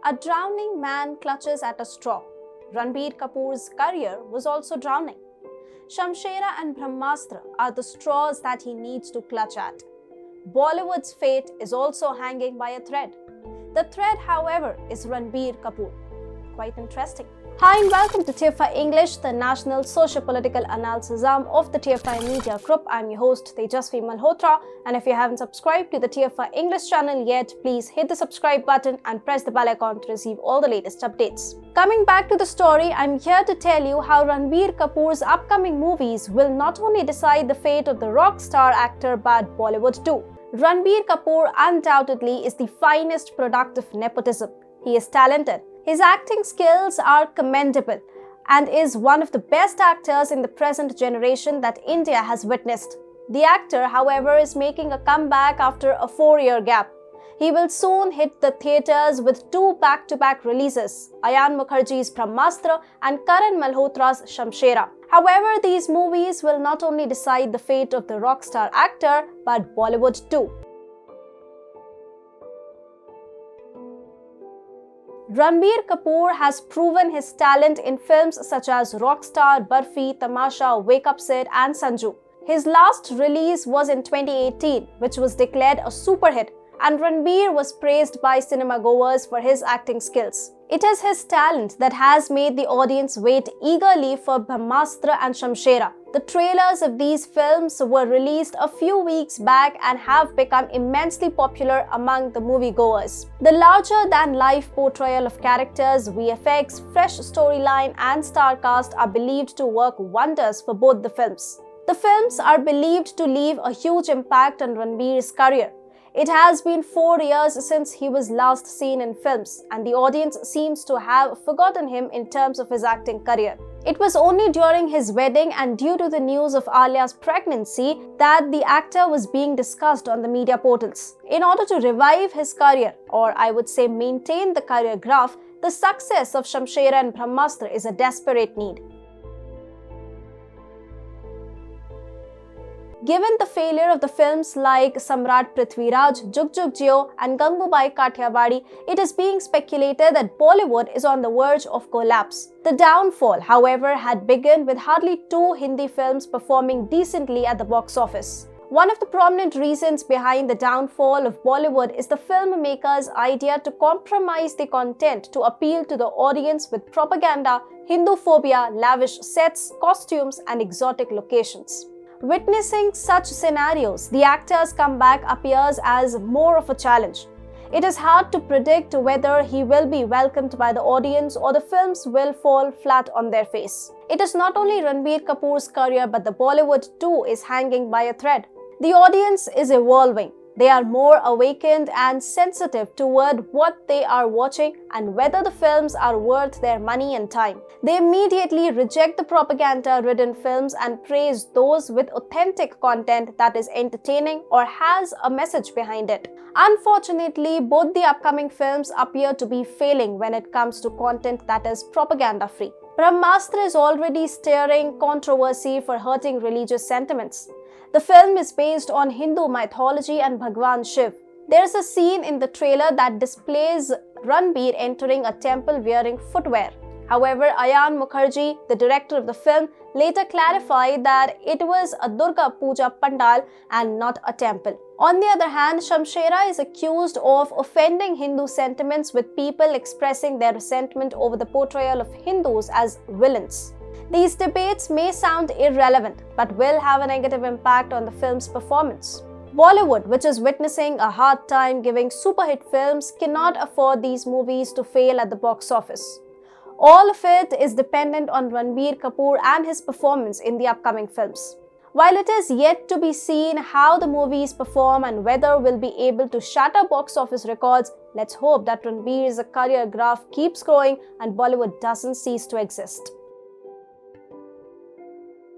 A drowning man clutches at a straw. Ranbir Kapoor's career was also drowning. Shamshera and Brahmastra are the straws that he needs to clutch at. Bollywood's fate is also hanging by a thread. The thread, however, is Ranbir Kapoor. Quite interesting. Hi and welcome to TFI English, the national socio-political analysis arm of the TFI Media Group. I'm your host Tejasvi Malhotra, and if you haven't subscribed to the TFI English channel yet, please hit the subscribe button and press the bell icon to receive all the latest updates. Coming back to the story, I'm here to tell you how Ranbir Kapoor's upcoming movies will not only decide the fate of the rock star actor but Bollywood too. Ranbir Kapoor undoubtedly is the finest product of nepotism. He is talented. His acting skills are commendable and is one of the best actors in the present generation that India has witnessed. The actor, however, is making a comeback after a 4-year gap. He will soon hit the theatres with 2 back-to-back releases, Ayan Mukherjee's Brahmastra and Karan Malhotra's Shamshera. However, these movies will not only decide the fate of the rock star actor but Bollywood too. Ranbir Kapoor has proven his talent in films such as Rockstar, Barfi, Tamasha, Wake Up Sid and Sanju. His last release was in 2018, which was declared a super hit, and Ranbir was praised by cinema goers for his acting skills. It is his talent that has made the audience wait eagerly for Brahmastra and Shamshera. The trailers of these films were released a few weeks back and have become immensely popular among the moviegoers. The larger-than-life portrayal of characters, VFX, fresh storyline and star cast are believed to work wonders for both the films. The films are believed to leave a huge impact on Ranbir's career. It has been 4 years since he was last seen in films, and the audience seems to have forgotten him in terms of his acting career. It was only during his wedding and due to the news of Alia's pregnancy that the actor was being discussed on the media portals. In order to revive his career, or I would say maintain the career graph, the success of Shamshera and Brahmastra is a desperate need. Given the failure of the films like Samrat Prithviraj, Jug Jug Jio and Gangubai Kathiawadi, it is being speculated that Bollywood is on the verge of collapse. The downfall, however, had begun with hardly 2 Hindi films performing decently at the box office. One of the prominent reasons behind the downfall of Bollywood is the filmmakers' idea to compromise the content to appeal to the audience with propaganda, Hinduphobia, lavish sets, costumes and exotic locations. Witnessing such scenarios, the actor's comeback appears as more of a challenge. It is hard to predict whether he will be welcomed by the audience or the films will fall flat on their face. It is not only Ranbir Kapoor's career but the Bollywood too is hanging by a thread. The audience is evolving. They are more awakened and sensitive toward what they are watching and whether the films are worth their money and time. They immediately reject the propaganda-ridden films and praise those with authentic content that is entertaining or has a message behind it. Unfortunately, both the upcoming films appear to be failing when it comes to content that is propaganda-free. Brahmastra is already stirring controversy for hurting religious sentiments. The film is based on Hindu mythology and Bhagwan Shiv. There is a scene in the trailer that displays Ranbir entering a temple wearing footwear. However, Ayan Mukherjee, the director of the film, later clarified that it was a Durga Puja pandal and not a temple. On the other hand, Shamshera is accused of offending Hindu sentiments with people expressing their resentment over the portrayal of Hindus as villains. These debates may sound irrelevant, but will have a negative impact on the film's performance. Bollywood, which is witnessing a hard time giving super-hit films, cannot afford these movies to fail at the box office. All of it is dependent on Ranbir Kapoor and his performance in the upcoming films. While it is yet to be seen how the movies perform and whether we'll be able to shatter box office records, let's hope that Ranbir's career graph keeps growing and Bollywood doesn't cease to exist.